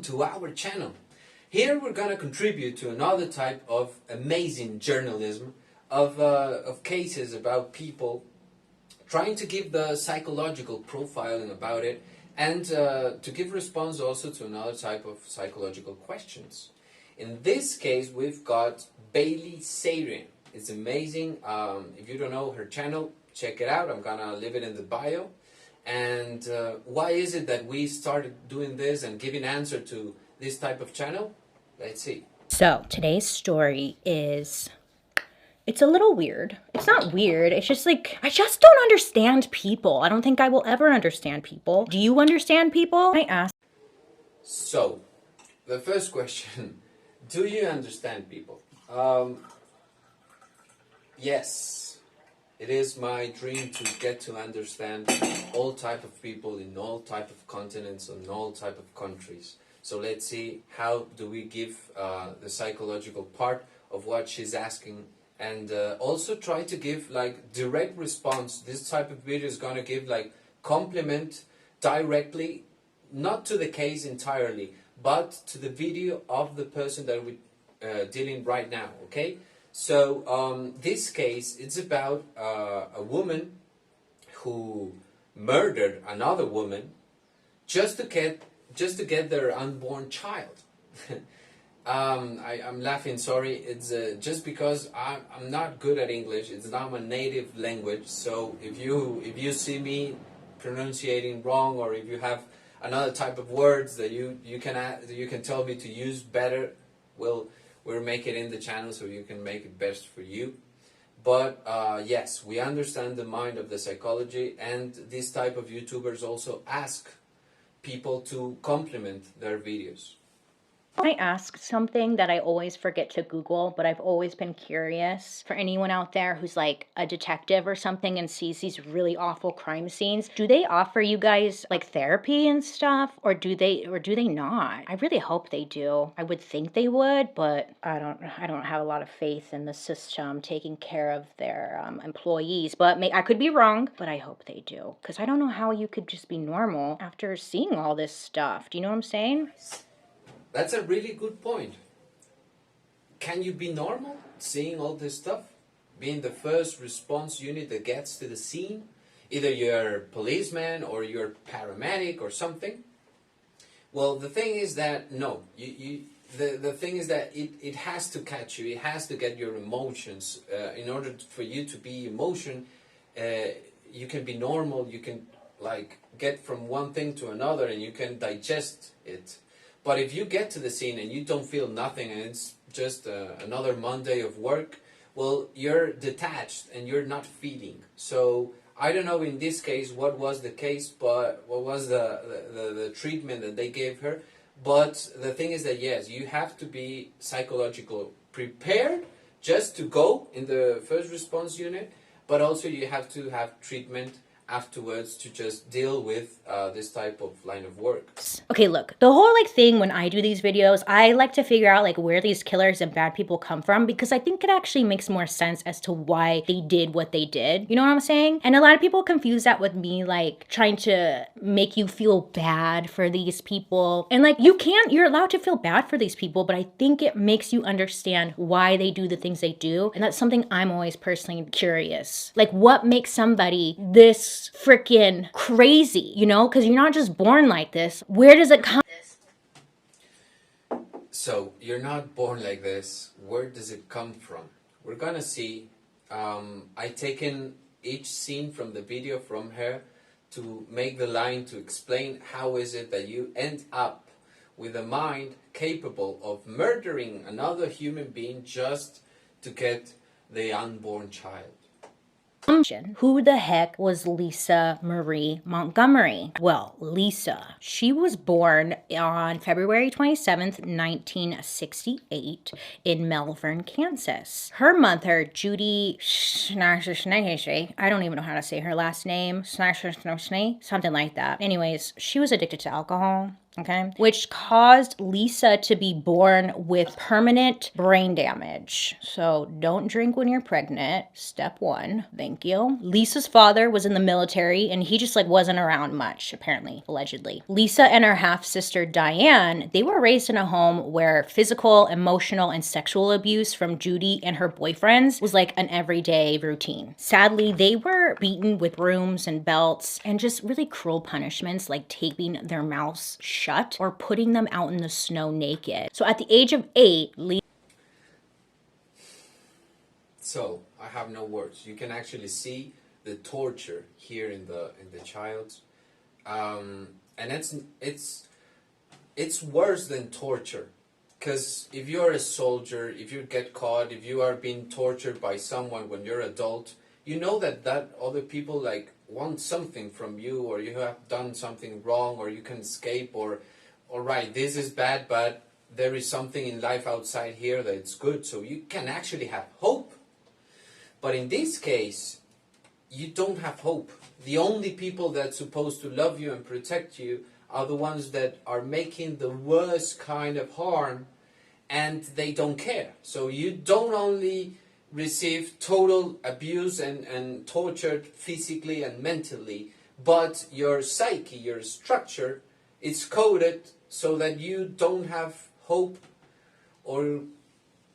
to our channel. Here we're going to contribute to another type of amazing journalism of cases about people, trying to give the psychological profiling about it, and to give response also to another type of psychological questions. In this case, we've got Bailey Sarian. It's amazing. If you don't know her channel, check it out. I'm gonna leave it in the bio. And why is it that we started doing this and giving answer to this type of channel? Let's see. So today's story is, it's a little weird. It's not weird. It's just like, I just don't understand people. I don't think I will ever understand people. Do you understand people? I ask. So, the first question, do you understand people? Yes. It is my dream to get to understand all type of people in all type of continents and all type of countries. So let's see, how do we give the psychological part of what she's asking, and also try to give like direct response. This type of video is going to give like compliment directly, not to the case entirely, but to the video of the person that we're dealing right now, okay? So this case, it's about a woman who murdered another woman just to get their unborn child. I'm laughing, sorry. It's just because I'm not good at English. It's not my native language. So if you see me pronunciating wrong, or if you have another type of words that you can tell me to use better, we'll make it in the channel so you can make it best for you. But yes, we understand the mind of the psychology, and this type of YouTubers also ask people to compliment their videos. I ask something that I always forget to Google, but I've always been curious. For anyone out there who's like a detective or something and sees these really awful crime scenes, do they offer you guys like therapy and stuff, or do they not? I really hope they do. I would think they would, but I don't have a lot of faith in the system taking care of their employees. But I could be wrong, but I hope they do, because I don't know how you could just be normal after seeing all this stuff. Do you know what I'm saying? That's a really good point. Can you be normal seeing all this stuff? Being the first response unit that gets to the scene? Either you're a policeman or you're a paramedic or something? Well, the thing is that, no. The thing is that it has to catch you. It has to get your emotions. In order for you to be emotion, you can be normal. You can like get from one thing to another and you can digest it. But if you get to the scene and you don't feel nothing and it's just another Monday of work, well, you're detached and you're not feeling. So I don't know in this case what was the case, but what was the treatment that they gave her. But the thing is that, yes, you have to be psychologically prepared just to go in the first response unit, but also you have to have treatment afterwards to just deal with this type of line of work. Okay, look, the whole like thing when I do these videos, I like to figure out like where these killers and bad people come from, because I think it actually makes more sense as to why they did what they did. You know what I'm saying? And a lot of people confuse that with me like trying to make you feel bad for these people. And like you're allowed to feel bad for these people, but I think it makes you understand why they do the things they do. And that's something I'm always personally curious. Like, what makes somebody this freaking crazy, you know? Because you're not just born like this. Where does it come? So you're not born like this. Where does it come from? We're gonna see. I taken each scene from the video from her to make the line to explain how is it that you end up with a mind capable of murdering another human being just to get the unborn child. Who the heck was Lisa Marie Montgomery? Well, Lisa, she was born on February 27th, 1968 in Melbourne, Kansas. Her mother, Judy, I don't even know how to say her last name, something like that. Anyways, she was addicted to alcohol. okay, which caused Lisa to be born with permanent brain damage. So don't drink when you're pregnant. Step one. Thank you. Lisa's father was in the military and he just like wasn't around much, apparently, allegedly. Lisa and her half-sister Diane, they were raised in a home where physical, emotional, and sexual abuse from Judy and her boyfriends was like an everyday routine. Sadly, they were beaten with brooms and belts and just really cruel punishments like taping their mouths shut or putting them out in the snow naked. So at the age of 8, So I have no words. You can actually see the torture here in the child, and it's worse than torture, because if you are a soldier, if you get caught, if you are being tortured by someone when you're adult, you know that other people like want something from you, or you have done something wrong, or you can escape, or all right, this is bad, but there is something in life outside here that's good, so you can actually have hope. But in this case, you don't have hope. The only people that's supposed to love you and protect you are the ones that are making the worst kind of harm, and they don't care. So you don't only receive total abuse and tortured physically and mentally, but your psyche, your structure, is coded so that you don't have hope or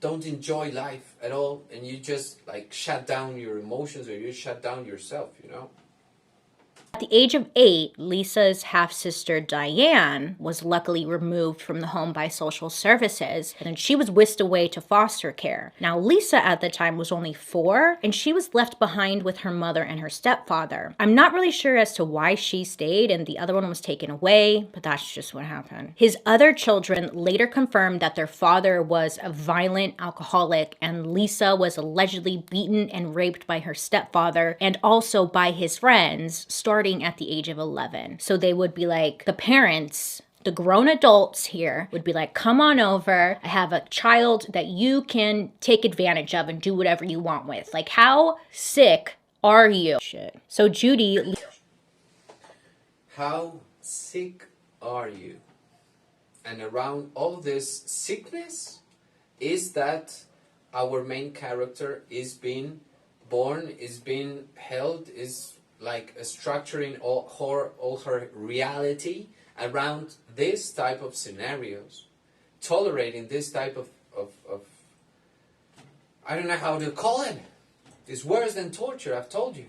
don't enjoy life at all, and you just like shut down your emotions, or you shut down yourself, you know? At the age of 8, Lisa's half-sister Diane was luckily removed from the home by social services, and then she was whisked away to foster care. Now, Lisa at the time was only 4, and she was left behind with her mother and her stepfather. I'm not really sure as to why she stayed and the other one was taken away, but that's just what happened. His other children later confirmed that their father was a violent alcoholic, and Lisa was allegedly beaten and raped by her stepfather and also by his friends, starting at the age of 11. So they would be like, the parents, the grown adults here would be like, come on over. I have a child that you can take advantage of and do whatever you want with. Like, how sick are you? Shit. So Judy. How sick are you? And around all this sickness is that our main character is being born, is being held, is like structuring all her reality around this type of scenarios, tolerating this type of I don't know how to call it. It's worse than torture, I've told you.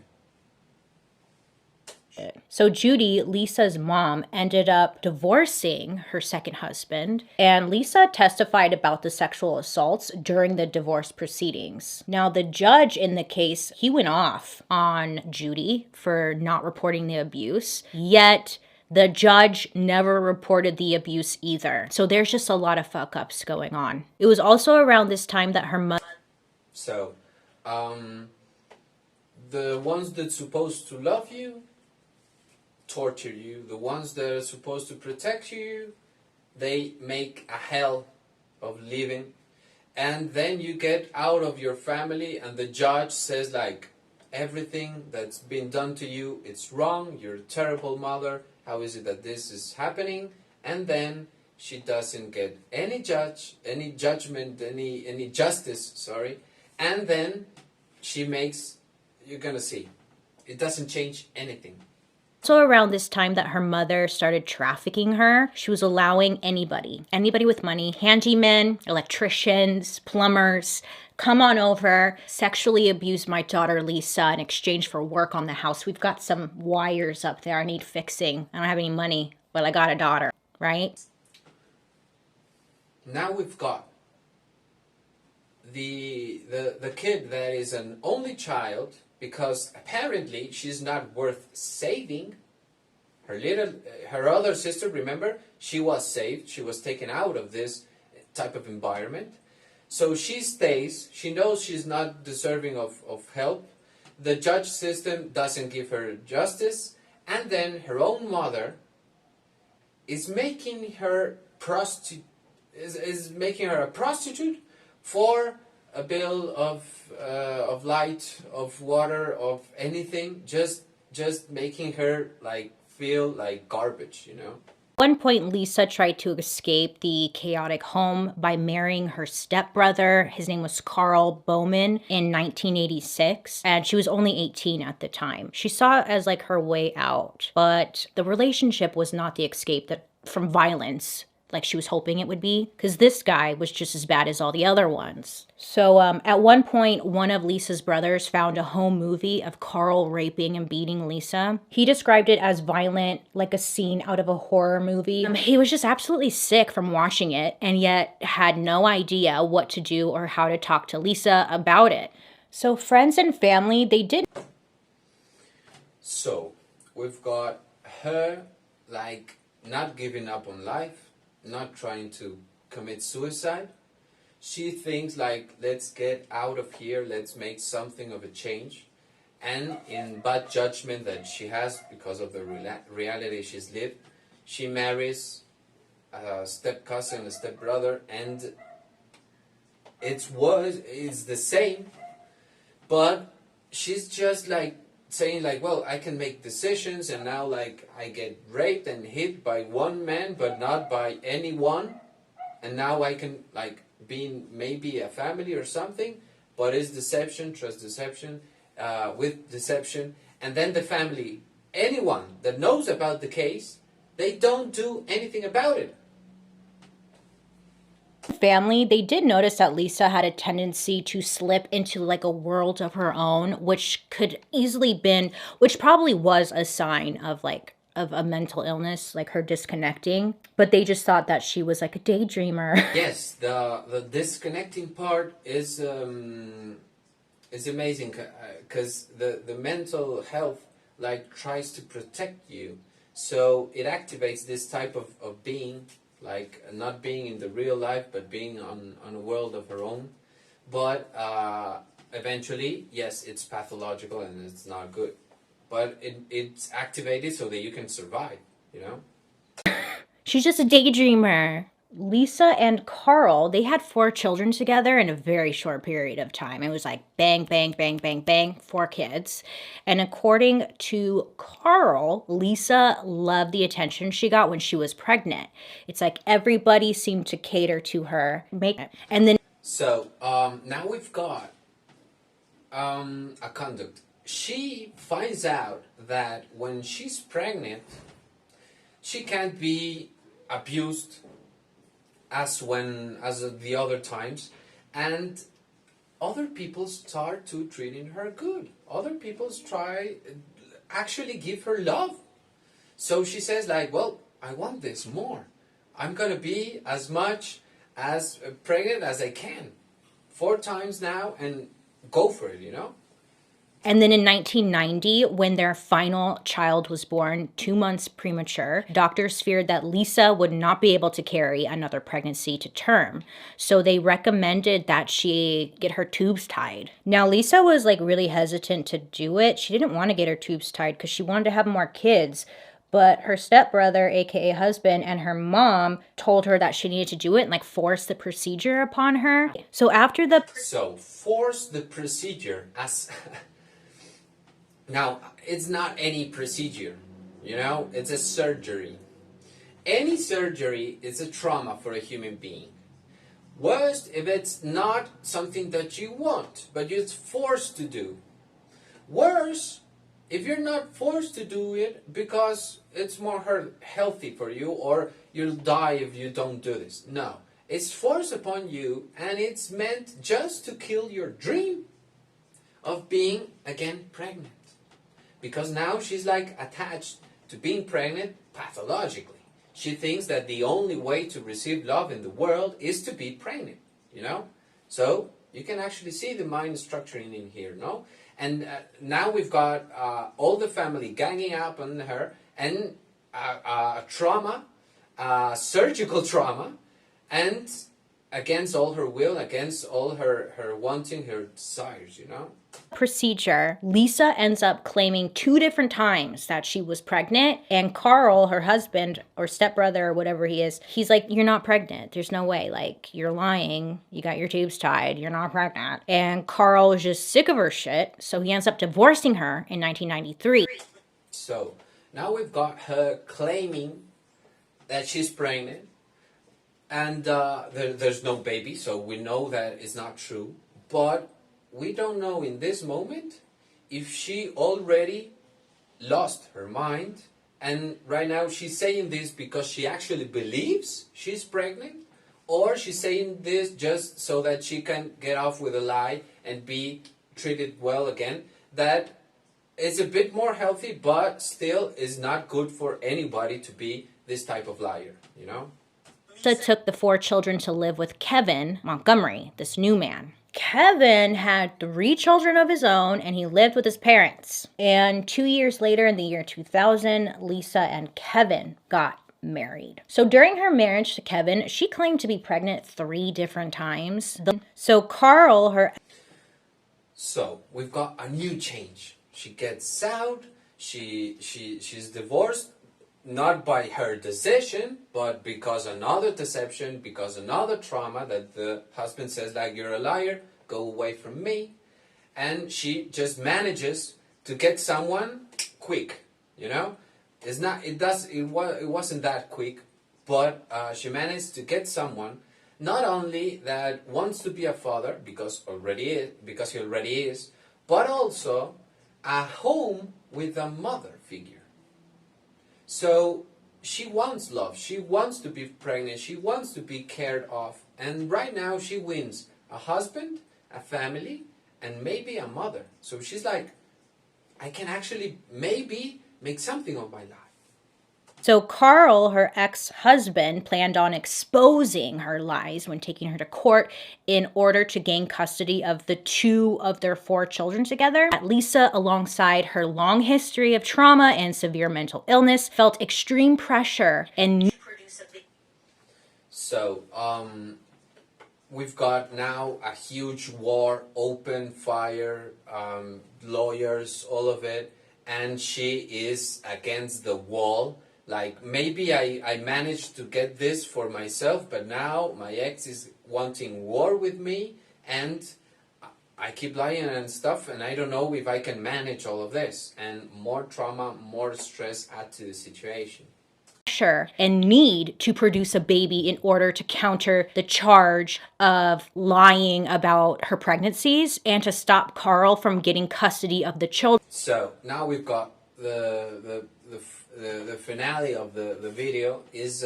So Judy, Lisa's mom, ended up divorcing her second husband, and Lisa testified about the sexual assaults during the divorce proceedings. Now, the judge in the case, he went off on Judy for not reporting the abuse, yet the judge never reported the abuse either. So there's just a lot of fuck-ups going on. It was also around this time that her mother... So, the ones that's supposed to love you torture you. The ones that are supposed to protect you, they make a hell of living. And then you get out of your family and the judge says like, everything that's been done to you, it's wrong, you're a terrible mother, how is it that this is happening? And then she doesn't get any judgment, any justice, sorry. And then she makes, you're gonna see, it doesn't change anything. Also around this time that her mother started trafficking her, she was allowing anybody with money, handymen, electricians, plumbers, come on over, sexually abuse my daughter Lisa in exchange for work on the house. We've got some wires up there I need fixing. I don't have any money, but I got a daughter, right? Now we've got the kid that is an only child, because apparently she's not worth saving. Her other sister, remember, she was saved. She was taken out of this type of environment. So she stays. She knows she's not deserving of help. The judge system doesn't give her justice. And then her own mother is making her is making her a prostitute for a bill of light, of water, of anything, just making her like feel like garbage, you know. At one point, Lisa tried to escape the chaotic home by marrying her stepbrother. His name was Carl Bowman in 1986, and she was only 18 at the time. She saw it as like her way out, but the relationship was not the escape from violence like she was hoping it would be, because this guy was just as bad as all the other ones. So at one point, one of Lisa's brothers found a home movie of Carl raping and beating Lisa. He described it as violent, like a scene out of a horror movie. He was just absolutely sick from watching it, and yet had no idea what to do or how to talk to Lisa about it. So friends and family, they did. So we've got her like not giving up on life, not trying to commit suicide. She thinks like, let's get out of here, let's make something of a change. And in bad judgment that she has because of the reality she's lived, she marries a step cousin, a step brother, and it's the same, but she's just like saying like, well, I can make decisions, and now like I get raped and hit by one man but not by anyone, and now I can like be in maybe a family or something, but it's deception, trust deception, with deception. And then the family, anyone that knows about the case, they don't do anything about it. Family, they did notice that Lisa had a tendency to slip into like a world of her own, which probably was a sign of a mental illness, like her disconnecting, but they just thought that she was like a daydreamer. Yes, the disconnecting part is amazing, because the mental health like tries to protect you, so it activates this type of being, like not being in the real life but being on a world of her own. But eventually, yes, it's pathological and it's not good, but it's activated so that you can survive, you know. She's just a daydreamer. Lisa and Carl, they had 4 children together in a very short period of time. It was like bang, bang, bang, bang, bang, 4 kids. And according to Carl, Lisa loved the attention she got when she was pregnant. It's like everybody seemed to cater to her. And then so now we've got a conduct. She finds out that when she's pregnant, she can't be abused as the other times, and other people start to treating her good. Other people actually give her love. So she says like, well, I want this more. I'm gonna be as much as pregnant as I can, 4 times now, and go for it, you know. And then in 1990, when their final child was born, 2 months premature, doctors feared that Lisa would not be able to carry another pregnancy to term. So they recommended that she get her tubes tied. Now, Lisa was like really hesitant to do it. She didn't want to get her tubes tied because she wanted to have more kids. But her stepbrother, aka husband, and her mom told her that she needed to do it and like force the procedure upon her. So force the procedure as now, it's not any procedure, you know, it's a surgery. Any surgery is a trauma for a human being. Worst if it's not something that you want, but you're forced to do. Worse if you're not forced to do it because it's more healthy for you, or you'll die if you don't do this. No, it's forced upon you, and it's meant just to kill your dream of being again pregnant. Because now she's like attached to being pregnant pathologically. She thinks that the only way to receive love in the world is to be pregnant, you know? So you can actually see the mind structuring in here, no? And now we've got all the family ganging up on her, and trauma, surgical trauma, and against all her will, against all her wanting, her desires, you know? Procedure, Lisa ends up claiming 2 different times that she was pregnant, and Carl, her husband or stepbrother or whatever he is, he's like, you're not pregnant, there's no way, like, you're lying, you got your tubes tied, you're not pregnant. And Carl is just sick of her shit, so he ends up divorcing her in 1993. So now we've got her claiming that she's pregnant, and there's no baby, so we know that it's not true. But we don't know in this moment if she already lost her mind, and right now she's saying this because she actually believes she's pregnant, or she's saying this just so that she can get off with a lie and be treated well again. That is a bit more healthy, but still is not good for anybody to be this type of liar, you know? Lisa took the 4 children to live with Kevin Montgomery, this new man. Kevin had 3 children of his own, and he lived with his parents. And 2 years later, in the year 2000, Lisa and Kevin got married. So during her marriage to Kevin, she claimed to be pregnant 3 different times. So Carl, her... So we've got a new change. She gets out, she's divorced, not by her decision, but because another deception, because another trauma that the husband says, like, you're a liar, go away from me. And she just manages to get someone quick, you know? It wasn't that quick, but she managed to get someone not only that wants to be a father, because he already is, but also a home with a mother figure. So she wants love, she wants to be pregnant, she wants to be cared of, and right now she wins a husband, a family, and maybe a mother. So she's like, I can actually maybe make something of my life. So Carl, her ex-husband, planned on exposing her lies when taking her to court in order to gain custody of the 2 of their 4 children together. Lisa, alongside her long history of trauma and severe mental illness, felt extreme pressure and... So, we've got now a huge war, open fire, lawyers, all of it, and she is against the wall. Like, maybe I managed to get this for myself, but now my ex is wanting war with me, and I keep lying and stuff, and I don't know if I can manage all of this. And more trauma, more stress add to the situation. Pressure and need to produce a baby in order to counter the charge of lying about her pregnancies and to stop Carl from getting custody of the children. So now we've got the finale of the video is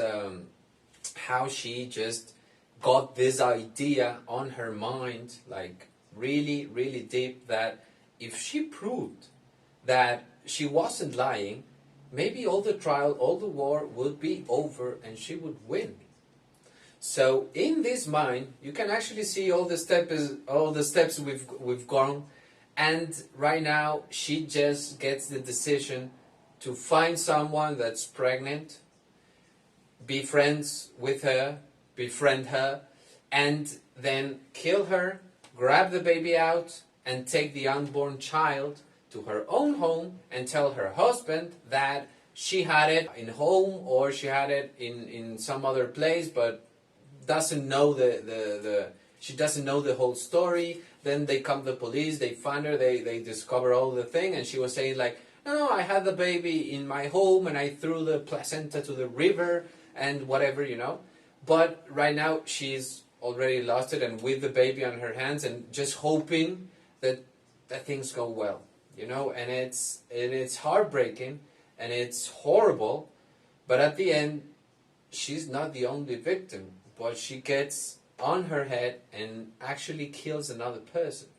how she just got this idea on her mind, like really, really deep, that if she proved that she wasn't lying, maybe all the trial, all the war would be over and she would win. So in this mind, you can actually see all the steps we've gone, and right now she just gets the decision to find someone that's pregnant, be friends with her, befriend her, and then kill her, grab the baby out, and take the unborn child to her own home and tell her husband that she had it in home or she had it in some other place, but doesn't know she doesn't know the whole story. Then they come the police, they find her, they discover all the thing, and she was saying like, no, I had the baby in my home and I threw the placenta to the river and whatever, you know. But right now she's already lost it and with the baby on her hands and just hoping that things go well, you know. And it's heartbreaking and it's horrible, but at the end she's not the only victim, but she gets on her head and actually kills another person.